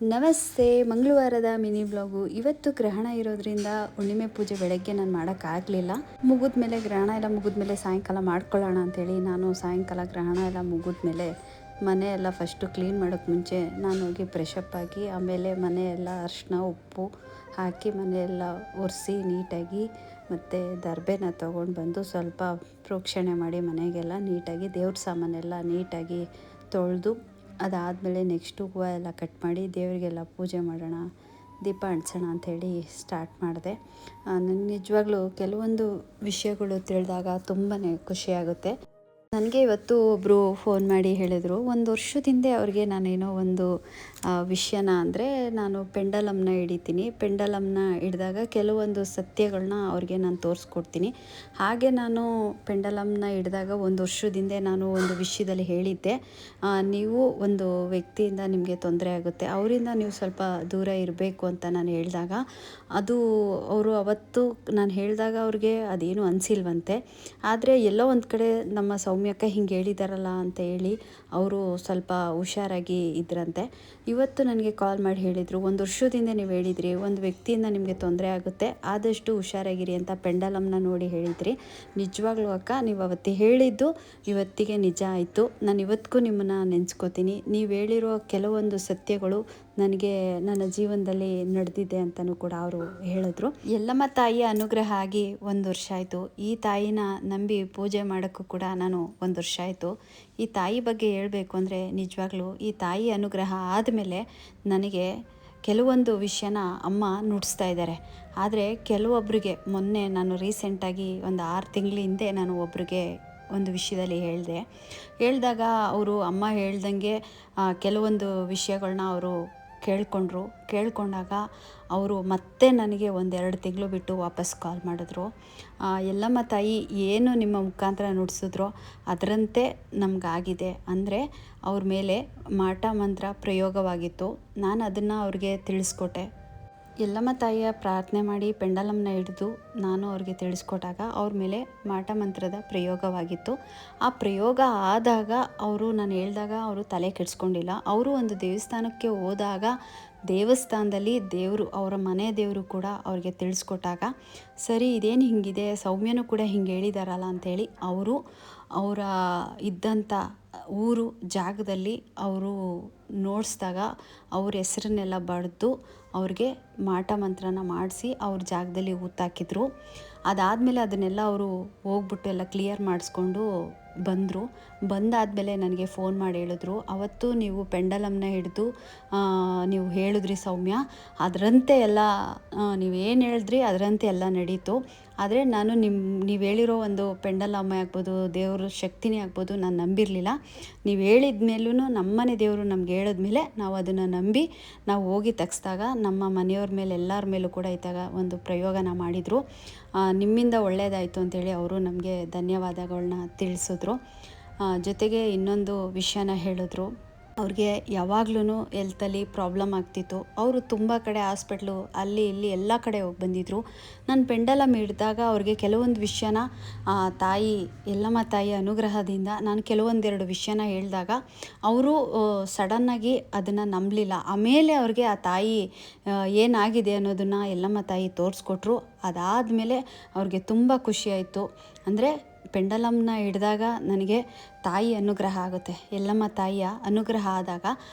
ನಮಸ್ತೆ. ಮಂಗಳವಾರದ mini blog. ಇವತ್ತು ಗ್ರಹಣ ಇರೋದ್ರಿಂದ ಹುಣ್ಣಿಮೆ ಪೂಜೆ ಬೆಳಗ್ಗೆ ನಾನು ಮಾಡೋಕ್ಕಾಗಲಿಲ್ಲ. ಮುಗಿದ್ಮೇಲೆ ಗ್ರಹಣ ಎಲ್ಲ ಮುಗಿದ್ಮೇಲೆ ಸಾಯಂಕಾಲ ಮಾಡ್ಕೊಳ್ಳೋಣ ಅಂಥೇಳಿ ನಾನು ಸಾಯಂಕಾಲ ಗ್ರಹಣ ಎಲ್ಲ ಮುಗಿದ್ಮೇಲೆ ಮನೆ ಎಲ್ಲ ಫಸ್ಟು ಕ್ಲೀನ್ ಮಾಡೋಕ್ಕೆ ಮುಂಚೆ ನಾನು ಹೋಗಿ ಫ್ರೆಶಪ್ ಆಗಿ ಆಮೇಲೆ ಮನೆಯೆಲ್ಲ ಅರಿಶಿನ ಉಪ್ಪು ಹಾಕಿ ಮನೆಯೆಲ್ಲ ಒರೆಸಿ ನೀಟಾಗಿ ಮತ್ತು ದರ್ಬೆನ ತೊಗೊಂಡು ಬಂದು ಸ್ವಲ್ಪ ಪ್ರೋಕ್ಷಣೆ ಮಾಡಿ ಮನೆಗೆಲ್ಲ ನೀಟಾಗಿ ದೇವ್ರ ಸಾಮಾನೆಲ್ಲ ನೀಟಾಗಿ ತೊಳೆದು ಅದಾದಮೇಲೆ ನೆಕ್ಸ್ಟು ಹೂವು ಎಲ್ಲ ಕಟ್ ಮಾಡಿ ದೇವರಿಗೆಲ್ಲ ಪೂಜೆ ಮಾಡೋಣ, ದೀಪ ಅಂಟಿಸೋಣ ಅಂಥೇಳಿ ಸ್ಟಾರ್ಟ್ ಮಾಡಿದೆ. ನನಗೆ ನಿಜವಾಗ್ಲೂ ಕೆಲವೊಂದು ವಿಷಯಗಳು ತಿಳಿದಾಗ ತುಂಬಾ ಖುಷಿಯಾಗುತ್ತೆ. ನನಗೆ ಇವತ್ತು ಒಬ್ಬರು ಫೋನ್ ಮಾಡಿ ಹೇಳಿದರು, ಒಂದು ವರ್ಷದ ಅವ್ರಿಗೆ ನಾನೇನೋ ಒಂದು ವಿಷಯನ ಅಂದರೆ ನಾನು ಪೆಂಡಲಮ್ನ ಹಿಡಿತೀನಿ, ಪೆಂಡಲಮ್ನ ಹಿಡಿದಾಗ ಕೆಲವೊಂದು ಸತ್ಯಗಳನ್ನ ಅವ್ರಿಗೆ ನಾನು ತೋರಿಸ್ಕೊಡ್ತೀನಿ. ಹಾಗೆ ನಾನು ಪೆಂಡಲಮ್ನ ಹಿಡಿದಾಗ ಒಂದು ವರ್ಷದ ನಾನು ಒಂದು ವಿಷಯದಲ್ಲಿ ಹೇಳಿದ್ದೆ, ನೀವು ಒಂದು ವ್ಯಕ್ತಿಯಿಂದ ನಿಮಗೆ ತೊಂದರೆ ಆಗುತ್ತೆ, ಅವರಿಂದ ನೀವು ಸ್ವಲ್ಪ ದೂರ ಇರಬೇಕು ಅಂತ ನಾನು ಹೇಳಿದಾಗ ಅದು ಅವರು ಅವತ್ತು ನಾನು ಹೇಳಿದಾಗ ಅವ್ರಿಗೆ ಅದೇನು ಅನಿಸಿಲ್ವಂತೆ. ಆದರೆ ಎಲ್ಲೋ ಒಂದು ಕಡೆ ನಮ್ಮ ಸೌಮ್ಯಕ್ಕ ಹಿಂಗೆ ಹೇಳಿದಾರಲ್ಲ ಅಂತ ಹೇಳಿ ಅವರು ಸ್ವಲ್ಪ ಹುಷಾರಾಗಿ ಇದ್ರಂತೆ. ಇವತ್ತು ನನಗೆ ಕಾಲ್ ಮಾಡಿ ಹೇಳಿದರು, ಒಂದು ವರ್ಷದಿಂದ ನೀವು ಹೇಳಿದ್ರಿ ಒಂದು ವ್ಯಕ್ತಿಯಿಂದ ನಿಮಗೆ ತೊಂದರೆ ಆಗುತ್ತೆ, ಆದಷ್ಟು ಹುಷಾರಾಗಿರಿ ಅಂತ ಪೆಂಡಲಮ್ನ ನೋಡಿ ಹೇಳಿದ್ರಿ. ನಿಜವಾಗ್ಲೂ ಅಕ್ಕ, ನೀವು ಅವತ್ತು ಹೇಳಿದ್ದು ಇವತ್ತಿಗೆ ನಿಜ ಆಯಿತು. ನಾನು ಇವತ್ತಿಗೂ ನಿಮ್ಮನ್ನು ನೆನೆಸ್ಕೋತೀನಿ. ನೀವು ಹೇಳಿರೋ ಕೆಲವೊಂದು ಸತ್ಯಗಳು ನನಗೆ ನನ್ನ ಜೀವನದಲ್ಲಿ ನಡೆದಿದೆ ಅಂತಲೂ ಕೂಡ ಅವರು ಹೇಳಿದ್ರು. ಎಲ್ಲಮ್ಮ ತಾಯಿಯ ಅನುಗ್ರಹ ಆಗಿ ಒಂದು ವರ್ಷ ಆಯಿತು. ಈ ತಾಯಿನ ನಂಬಿ ಪೂಜೆ ಮಾಡೋಕ್ಕೂ ಕೂಡ ನಾನು ಒಂದು ವರ್ಷ ಆಯಿತು. ಈ ತಾಯಿ ಬಗ್ಗೆ ಹೇಳಬೇಕು ಅಂದರೆ ನಿಜವಾಗ್ಲೂ ಈ ತಾಯಿ ಅನುಗ್ರಹ ಆದಮೇಲೆ ನನಗೆ ಕೆಲವೊಂದು ವಿಷಯನ ಅಮ್ಮ ನುಡಿಸ್ತಾ ಇದ್ದಾರೆ. ಆದರೆ ಕೆಲವೊಬ್ಬರಿಗೆ ಮೊನ್ನೆ ನಾನು ರೀಸೆಂಟಾಗಿ ಒಂದು 6 ತಿಂಗಳ ಹಿಂದೆ ನಾನು ಒಬ್ರಿಗೆ ಒಂದು ವಿಷಯದಲ್ಲಿ ಹೇಳಿದಾಗ ಅವರು ಅಮ್ಮ ಹೇಳ್ದಂಗೆ ಕೆಲವೊಂದು ವಿಷಯಗಳನ್ನ ಅವರು ಕೇಳ್ಕೊಂಡಾಗ ಅವರು ಮತ್ತೆ ನನಗೆ 1-2 ತಿಂಗಳು ಬಿಟ್ಟು ವಾಪಸ್ ಕಾಲ್ ಮಾಡಿದ್ರು. ಎಲ್ಲಮ್ಮ ತಾಯಿ ಏನು ನಿಮ್ಮ ಮುಖಾಂತರ ನುಡಿಸಿದ್ರೋ ಅದರಂತೆ ನಮಗಾಗಿದೆ. ಅಂದರೆ ಅವ್ರ ಮೇಲೆ ಮಾಟ ಮಂತ್ರ ಪ್ರಯೋಗವಾಗಿತ್ತು. ನಾನು ಅದನ್ನು ಅವ್ರಿಗೆ ತಿಳಿಸ್ಕೊಟ್ಟೆ. ಎಲ್ಲಮ್ಮ ತಾಯಿಯ ಪ್ರಾರ್ಥನೆ ಮಾಡಿ ಪೆಂಡಲಮ್ನ ಹಿಡಿದು ನಾನು ಅವ್ರಿಗೆ ತಿಳಿಸ್ಕೊಟ್ಟಾಗ ಅವ್ರ ಮೇಲೆ ಮಾಟ ಮಂತ್ರದ ಪ್ರಯೋಗವಾಗಿತ್ತು. ಆ ಪ್ರಯೋಗ ಆದಾಗ ಅವರು ನಾನು ಹೇಳಿದಾಗ ಅವರು ತಲೆ ಕೆಡಿಸ್ಕೊಂಡಿಲ್ಲ. ಅವರು ಒಂದು ದೇವಸ್ಥಾನಕ್ಕೆ ಹೋದಾಗ ದೇವಸ್ಥಾನದಲ್ಲಿ ದೇವರು, ಅವರ ಮನೆ ದೇವರು ಕೂಡ ಅವ್ರಿಗೆ ತಿಳಿಸ್ಕೊಟ್ಟಾಗ ಸರಿ ಇದೇನು ಹಿಂಗಿದೆ, ಸೌಮ್ಯನೂ ಕೂಡ ಹಿಂಗೆ ಹೇಳಿದಾರಲ್ಲ ಅಂಥೇಳಿ ಅವರು ಅವರ ಇದ್ದಂಥ ಊರು ಜಾಗದಲ್ಲಿ ಅವರು ನೋಡಿಸಿದಾಗ ಅವ್ರ ಹೆಸರನ್ನೆಲ್ಲ ಬರೆದು ಅವ್ರಿಗೆ ಮಾಟ ಮಂತ್ರನ ಮಾಡಿಸಿ ಅವ್ರ ಜಾಗದಲ್ಲಿ ಊತಾಕಿದ್ರು. ಅದಾದಮೇಲೆ ಅದನ್ನೆಲ್ಲ ಅವರು ಹೋಗ್ಬಿಟ್ಟು ಎಲ್ಲ ಕ್ಲಿಯರ್ ಮಾಡಿಸ್ಕೊಂಡು ಬಂದಾದಮೇಲೆ ನನಗೆ ಫೋನ್ ಮಾಡಿ ಹೇಳಿದ್ರು, ಅವತ್ತು ನೀವು ಪೆಂಡಲಮ್ನ ಹಿಡಿದು ನೀವು ಹೇಳಿದ್ರಿ ಸೌಮ್ಯ, ಅದರಂತೆ ಎಲ್ಲ ನೀವೇನು ಹೇಳಿದ್ರಿ ಅದರಂತೆ ಎಲ್ಲ ನಡೀತು. ಆದರೆ ನಾನು ನೀವು ಹೇಳಿರೋ ಒಂದು ಪೆಂಡಲಮ್ಮ ಆಗ್ಬೋದು, ದೇವ್ರ ಶಕ್ತಿನೇ ಆಗ್ಬೋದು, ನಾನು ನಂಬಿರಲಿಲ್ಲ. ನೀವು ಹೇಳಿದ ಮೇಲೂ ನಮ್ಮನೆ ದೇವರು ನಮ್ಗೆ ಹೇಳಿದ್ಮೇಲೆ ನಾವು ಅದನ್ನು ನಂಬಿ ನಾವು ಹೋಗಿ ತೆಗೆಸ್ದಾಗ ನಮ್ಮ ಮನೆಯವ್ರ ಮೇಲೆ ಎಲ್ಲರ ಮೇಲೂ ಕೂಡ ಇದ್ದಾಗ ಒಂದು ಪ್ರಯೋಗನ ಮಾಡಿದರು. ನಿಮ್ಮಿಂದ ಒಳ್ಳೆಯದಾಯಿತು ಅಂತೇಳಿ ಅವರು ನಮಗೆ ಧನ್ಯವಾದಗಳನ್ನ ತಿಳಿಸಿದ್ರು. ಜೊತೆಗೆ ಇನ್ನೊಂದು ವಿಷಯನ ಹೇಳಿದ್ರು, ಅವ್ರಿಗೆ ಯಾವಾಗ್ಲೂ ಹೆಲ್ತಲ್ಲಿ ಪ್ರಾಬ್ಲಮ್ ಆಗ್ತಿತ್ತು. ಅವರು ತುಂಬ ಕಡೆ ಹಾಸ್ಪಿಟ್ಲು ಅಲ್ಲಿ ಇಲ್ಲಿ ಎಲ್ಲ ಕಡೆ ಹೋಗಿ ಬಂದಿದ್ದರು. ನಾನು ಪೆಂಡಲಮ್ ಹಿಡಿದಾಗ ಅವ್ರಿಗೆ ಕೆಲವೊಂದು ವಿಷಯನ ತಾಯಿ ಎಲ್ಲಮ್ಮ ತಾಯಿ ಅನುಗ್ರಹದಿಂದ ನಾನು ಕೆಲವೊಂದೆರಡು ವಿಷಯನ ಹೇಳಿದಾಗ ಅವರು ಸಡನ್ನಾಗಿ ಅದನ್ನು ನಂಬಲಿಲ್ಲ. ಆಮೇಲೆ ಅವ್ರಿಗೆ ಆ ತಾಯಿ ಏನಾಗಿದೆ ಅನ್ನೋದನ್ನು ಎಲ್ಲಮ್ಮ ತಾಯಿ ತೋರಿಸ್ಕೊಟ್ರು. ಅದಾದಮೇಲೆ ಅವ್ರಿಗೆ ತುಂಬ ಖುಷಿಯಾಯಿತು. ಅಂದರೆ ಪೆಂಡಲಮ್ನ ಹಿಡಿದಾಗ ನನಗೆ ತಾಯಿ ಅನುಗ್ರಹ ಆಗುತ್ತೆ. ಎಲ್ಲಮ್ಮ ತಾಯಿಯ ಅನುಗ್ರಹ ಆದಾಗ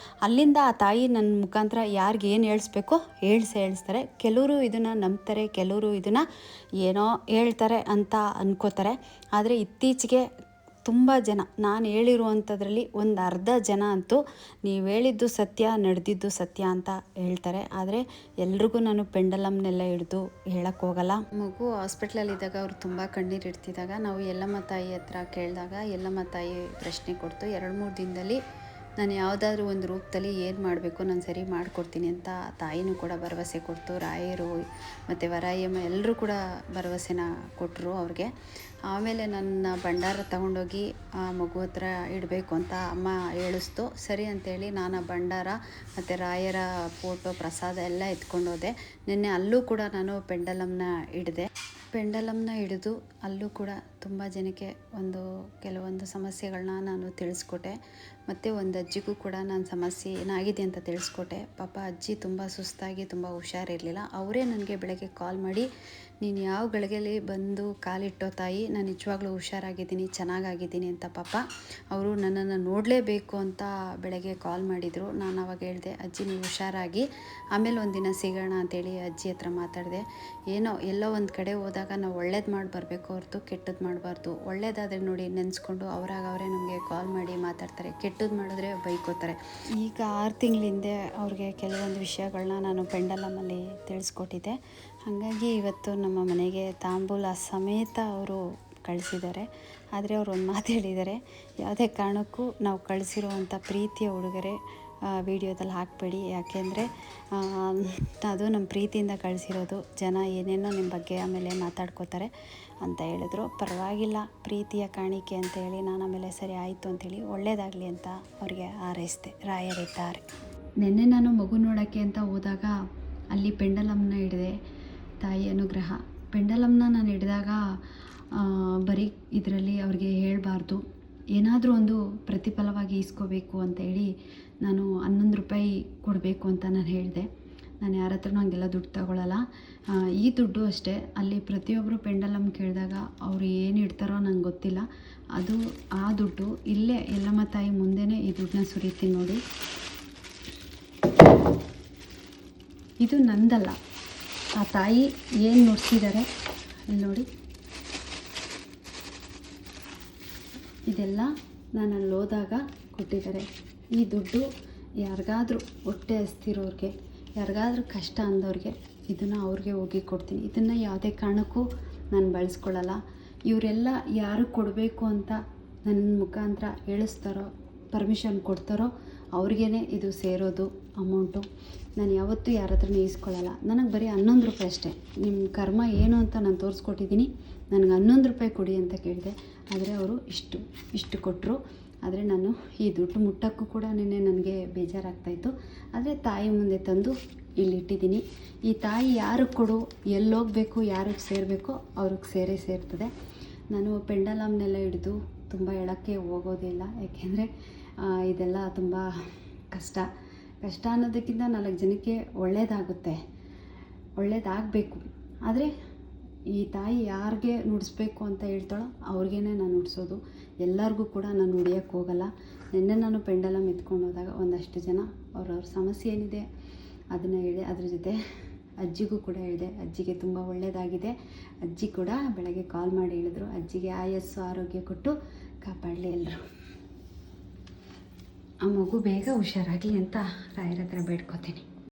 ಅಲ್ಲಿಂದ ಆ ತಾಯಿ ನನ್ನ ಮುಖಾಂತರ ಯಾರಿಗೆ ಏನು ಹೇಳಿಸ್ಬೇಕೋ ಹೇಳಿಸ್ತಾರೆ. ಕೆಲವರು ಇದನ್ನು ನಂಬ್ತಾರೆ, ಕೆಲವರು ಇದನ್ನು ಏನೋ ಹೇಳ್ತಾರೆ ಅಂತ ಅನ್ಕೋತಾರೆ. ಆದರೆ ಇತ್ತೀಚೆಗೆ ತುಂಬ ಜನ ನಾನು ಹೇಳಿರುವಂಥದ್ರಲ್ಲಿ ಒಂದು ಅರ್ಧ ಜನ ಅಂತೂ ನೀವು ಹೇಳಿದ್ದು ಸತ್ಯ, ನಡೆದಿದ್ದು ಸತ್ಯ ಅಂತ ಹೇಳ್ತಾರೆ. ಆದರೆ ಎಲ್ರಿಗೂ ನಾನು ಪೆಂಡಲಮ್ನೆಲ್ಲ ಹಿಡಿದು ಹೇಳೋಕ್ಕೋಗಲ್ಲ. ಮಗು ಹಾಸ್ಪಿಟ್ಲಲ್ಲಿದ್ದಾಗ ಅವ್ರು ತುಂಬ ಕಣ್ಣೀರು ಇಡ್ತಿದ್ದಾಗ ನಾವು ಎಲ್ಲಮ್ಮ ತಾಯಿ ಹತ್ರ ಕೇಳಿದಾಗ ಎಲ್ಲಮ್ಮ ತಾಯಿ ಪ್ರಶ್ನೆ ಕೊಡ್ತು, 2-3 ದಿನದಲ್ಲಿ ನಾನು ಯಾವುದಾದ್ರೂ ಒಂದು ರೂಪದಲ್ಲಿ ಏನು ಮಾಡಬೇಕು ನಾನು ಸರಿ ಮಾಡಿಕೊಡ್ತೀನಿ ಅಂತ ತಾಯಿನೂ ಕೂಡ ಭರವಸೆ ಕೊಡ್ತು. ರಾಯರು ಮತ್ತು ವರಾಯಮ್ಮ ಎಲ್ಲರೂ ಕೂಡ ಭರವಸೆನ ಕೊಟ್ಟರು ಅವ್ರಿಗೆ. ಆಮೇಲೆ ನನ್ನ ಭಂಡಾರ ತಗೊಂಡೋಗಿ ಆ ಮಗು ಹತ್ರ ಇಡಬೇಕು ಅಂತ ಅಮ್ಮ ಹೇಳಿಸ್ತು. ಸರಿ ಅಂತೇಳಿ ನಾನು ಆ ಭಂಡಾರ ಮತ್ತು ರಾಯರ ಫೋಟೋ ಪ್ರಸಾದ ಎಲ್ಲ ಎತ್ಕೊಂಡೋದೆ. ನಿನ್ನೆ ಅಲ್ಲೂ ಕೂಡ ನಾನು ಪೆಂಡಲಮ್ನ ಹಿಡಿದು ಅಲ್ಲೂ ಕೂಡ ತುಂಬ ಜನಕ್ಕೆ ಕೆಲವೊಂದು ಸಮಸ್ಯೆಗಳನ್ನ ನಾನು ತಿಳಿಸ್ಕೊಟ್ಟೆ. ಮತ್ತು ಒಂದು ಅಜ್ಜಿಗೂ ಕೂಡ ನನ್ನ ಸಮಸ್ಯೆ ಏನಾಗಿದೆ ಅಂತ ತಿಳಿಸ್ಕೊಟ್ಟೆ. ಪಾಪ ಅಜ್ಜಿ ತುಂಬ ಸುಸ್ತಾಗಿ ತುಂಬ ಹುಷಾರಿರಲಿಲ್ಲ. ಅವರೇ ನನಗೆ ಬೆಳಗ್ಗೆ ಕಾಲ್ ಮಾಡಿ, ನೀನು ಯಾವ ಗಳಿಗೆಯಲ್ಲಿ ಬಂದು ಕಾಲಿಟ್ಟೋ ತಾಯಿ, ನಾನು ನಿಜವಾಗ್ಲೂ ಹುಷಾರಾಗಿದ್ದೀನಿ, ಚೆನ್ನಾಗಾಗಿದ್ದೀನಿ ಅಂತ. ಪಾಪ ಅವರು ನನ್ನನ್ನು ನೋಡಲೇಬೇಕು ಅಂತ ಬೆಳಗ್ಗೆ ಕಾಲ್ ಮಾಡಿದರು. ನಾನು ಅವಾಗ ಹೇಳಿದೆ, ಅಜ್ಜಿ ನೀವು ಹುಷಾರಾಗಿ ಆಮೇಲೆ ಒಂದಿನ ಸಿಗೋಣ ಅಂತೇಳಿ ಅಜ್ಜಿ ಹತ್ರ ಮಾತಾಡಿದೆ. ಎಲ್ಲೋ ಒಂದು ಕಡೆ ಹೋದಾಗ ನಾವು ಒಳ್ಳೇದು ಮಾಡಿ ಬರಬೇಕು ಹೊರತು ಕೆಟ್ಟದ್ದು ಮಾಡಬಾರ್ದು. ಒಳ್ಳೇದಾದರೆ ನೋಡಿ ನೆನೆಸ್ಕೊಂಡು ಅವರೇ ನಮಗೆ ಕಾಲ್ ಮಾಡಿ ಮಾತಾಡ್ತಾರೆ, ಕೆಟ್ಟದ್ದು ಮಾಡಿದ್ರೆ ಬೈಕೋತಾರೆ. ಈಗ 6 ತಿಂಗಳ ಹಿಂದೆ ಅವ್ರಿಗೆ ಕೆಲವೊಂದು ವಿಷಯಗಳನ್ನ ನಾನು ಪೆಂಡಲಮಲ್ಲಿ ತಿಳಿಸ್ಕೊಟ್ಟಿದ್ದೆ. ಹಾಗಾಗಿ ಇವತ್ತು ನಮ್ಮ ಮನೆಗೆ ತಾಂಬೂಲ ಸಮೇತ ಅವರು ಕಳಿಸಿದ್ದಾರೆ. ಆದರೆ ಅವ್ರು ಒಂದು ಮಾತು ಹೇಳಿದ್ದಾರೆ, ಯಾವುದೇ ಕಾರಣಕ್ಕೂ ನಾವು ಕಳಿಸಿರುವಂಥ ಪ್ರೀತಿಯ ಉಡುಗೊರೆ ವಿಡಿಯೋದಲ್ಲಿ ಹಾಕಬೇಡಿ, ಯಾಕೆಂದರೆ ಅದು ನಮ್ಮ ಪ್ರೀತಿಯಿಂದ ಕಳಿಸಿರೋದು, ಜನ ಏನೇನೋ ನಿಮ್ಮ ಬಗ್ಗೆ ಆಮೇಲೆ ಮಾತಾಡ್ಕೋತಾರೆ ಅಂತ ಹೇಳಿದ್ರು. ಪರವಾಗಿಲ್ಲ, ಪ್ರೀತಿಯ ಕಾಣಿಕೆ ಅಂತ ಹೇಳಿ ನಾನು ಆಮೇಲೆ ಸರಿ ಆಯಿತು ಅಂಥೇಳಿ ಒಳ್ಳೆಯದಾಗಲಿ ಅಂತ ಅವರಿಗೆ ಹಾರೈಸಿದೆ. ರಾಯರಿದ್ದಾರೆ. ನಿನ್ನೆ ನಾನು ಮಗು ನೋಡೋಕ್ಕೆ ಅಂತ ಹೋದಾಗ ಅಲ್ಲಿ ಪೆಂಡಲಮ್ನ ಹಿಡಿದೆ. ತಾಯಿ ಅನುಗ್ರಹ. ಪೆಂಡಲಮ್ನ ನಾನು ಹಿಡಿದಾಗ ಬರೀ ಇದರಲ್ಲಿ ಅವ್ರಿಗೆ ಹೇಳಬಾರ್ದು, ಏನಾದರೂ ಒಂದು ಪ್ರತಿಫಲವಾಗಿ ಇಸ್ಕೋಬೇಕು ಅಂತ ಹೇಳಿ ನಾನು 11 ರೂಪಾಯಿ ಕೊಡಬೇಕು ಅಂತ ನಾನು ಹೇಳಿದೆ. ನಾನು ಯಾರ ಹತ್ರನೂ ಹಂಗೆಲ್ಲ ದುಡ್ಡು ತಗೊಳ್ಳಲ್ಲ. ಈ ದುಡ್ಡು ಅಷ್ಟೇ, ಅಲ್ಲಿ ಪ್ರತಿಯೊಬ್ಬರು ಪೆಂಡಲಮ್ ಕೇಳಿದಾಗ ಅವರು ಏನು ಇಡ್ತಾರೋ ನಂಗೆ ಗೊತ್ತಿಲ್ಲ. ಅದು ಆ ದುಡ್ಡು ಇಲ್ಲೇ ಎಲ್ಲಮ್ಮ ತಾಯಿ ಮುಂದೆನೇ ಈ ದುಡ್ಡನ್ನ ಸುರಿತೀನಿ ನೋಡಿ. ಇದು ನಂದಲ್ಲ, ಆ ತಾಯಿ ಏನು ನುಡಿಸಿದ್ದಾರೆ ಇಲ್ಲಿ ನೋಡಿ. ಇದೆಲ್ಲ ನಾನು ಅಲ್ಲಿ ಹೋದಾಗ ಕೊಟ್ಟಿದ್ದಾರೆ. ಈ ದುಡ್ಡು ಯಾರಿಗಾದ್ರೂ ಹೊಟ್ಟೆ ಹಸ್ತಿರೋರಿಗೆ, ಯಾರಿಗಾದ್ರೂ ಕಷ್ಟ ಅಂದವ್ರಿಗೆ ಇದನ್ನು ಅವ್ರಿಗೆ ಹೋಗಿ ಕೊಡ್ತೀನಿ. ಇದನ್ನು ಯಾವುದೇ ಕಾರಣಕ್ಕೂ ನಾನು ಬಳಸ್ಕೊಳ್ಳಲ್ಲ. ಇವರೆಲ್ಲ ಯಾರು ಕೊಡಬೇಕು ಅಂತ ನನ್ನ ಮುಖಾಂತರ ಹೇಳಿಸ್ತಾರೋ, ಪರ್ಮಿಷನ್ ಕೊಡ್ತಾರೋ ಅವ್ರಿಗೇ ಇದು ಸೇರೋದು ಅಮೌಂಟು. ನಾನು ಯಾವತ್ತೂ ಯಾರ ಹತ್ರನೂ ಈಸ್ಕೊಳ್ಳಲ್ಲ. ನನಗೆ ಬರೀ 11 ರೂಪಾಯಿ ಅಷ್ಟೇ. ನಿಮ್ಮ ಕರ್ಮ ಏನು ಅಂತ ನಾನು ತೋರಿಸ್ಕೊಟ್ಟಿದ್ದೀನಿ, ನನಗೆ 11 ರೂಪಾಯಿ ಕೊಡಿ ಅಂತ ಕೇಳಿದೆ. ಆದರೆ ಅವರು ಇಷ್ಟು ಕೊಟ್ಟರು. ಆದರೆ ನಾನು ಈ ದುಡ್ಡು ಮುಟ್ಟೋಕ್ಕೂ ಕೂಡ ನಿನ್ನೆ ನನಗೆ ಬೇಜಾರಾಗ್ತಾಯಿತ್ತು. ಆದರೆ ತಾಯಿ ಮುಂದೆ ತಂದು ಇಲ್ಲಿಟ್ಟಿದ್ದೀನಿ. ಈ ತಾಯಿ ಯಾರಿಗೆ ಕೊಡು, ಎಲ್ಲೋಗಬೇಕು, ಯಾರಿಗೆ ಸೇರಬೇಕೋ ಅವ್ರಿಗೆ ಸೇರ್ತದೆ. ನಾನು ಪೆಂಡಲಮ್ನೆಲ್ಲ ಹಿಡಿದು ತುಂಬ ಹೇಳೋಕ್ಕೆ ಹೋಗೋದಿಲ್ಲ, ಯಾಕೆಂದರೆ ಇದೆಲ್ಲ ತುಂಬ ಕಷ್ಟ ಅನ್ನೋದಕ್ಕಿಂತ 4 ಜನಕ್ಕೆ ಒಳ್ಳೆಯದಾಗಬೇಕು. ಆದರೆ ಈ ತಾಯಿ ಯಾರಿಗೆ ನುಡಿಸ್ಬೇಕು ಅಂತ ಹೇಳ್ತಾಳೋ ಅವ್ರಿಗೇ ನಾನು ನುಡಿಸೋದು. ಎಲ್ಲರಿಗೂ ಕೂಡ ನಾನು ನುಡಿಯೋಕ್ಕೆ ಹೋಗಲ್ಲ. ನಿನ್ನೆ ನಾನು ಪೆಂಡಲಮ್ ಎತ್ಕೊಂಡು ಹೋದಾಗ ಒಂದಷ್ಟು ಜನ ಅವ್ರವ್ರ ಸಮಸ್ಯೆ ಏನಿದೆ ಅದನ್ನು ಹೇಳಿದೆ. ಅದ್ರ ಜೊತೆ ಅಜ್ಜಿಗೂ ಕೂಡ ಹೇಳಿದೆ. ಅಜ್ಜಿಗೆ ತುಂಬ ಒಳ್ಳೆಯದಾಗಿದೆ. ಅಜ್ಜಿ ಕೂಡ ಬೆಳಗ್ಗೆ ಕಾಲ್ ಮಾಡಿ ಹೇಳಿದ್ರು, ಅಜ್ಜಿಗೆ ಆಯಸ್ಸು ಆರೋಗ್ಯ ಕೊಟ್ಟು ಕಾಪಾಡಲಿ ಎಲ್ಲರೂ. ಆ ಮಗು ಬೇಗ ಹುಷಾರಾಗಲಿ ಅಂತ ರಾಯರ ಹತ್ರ ಬೇಡ್ಕೋತೀನಿ.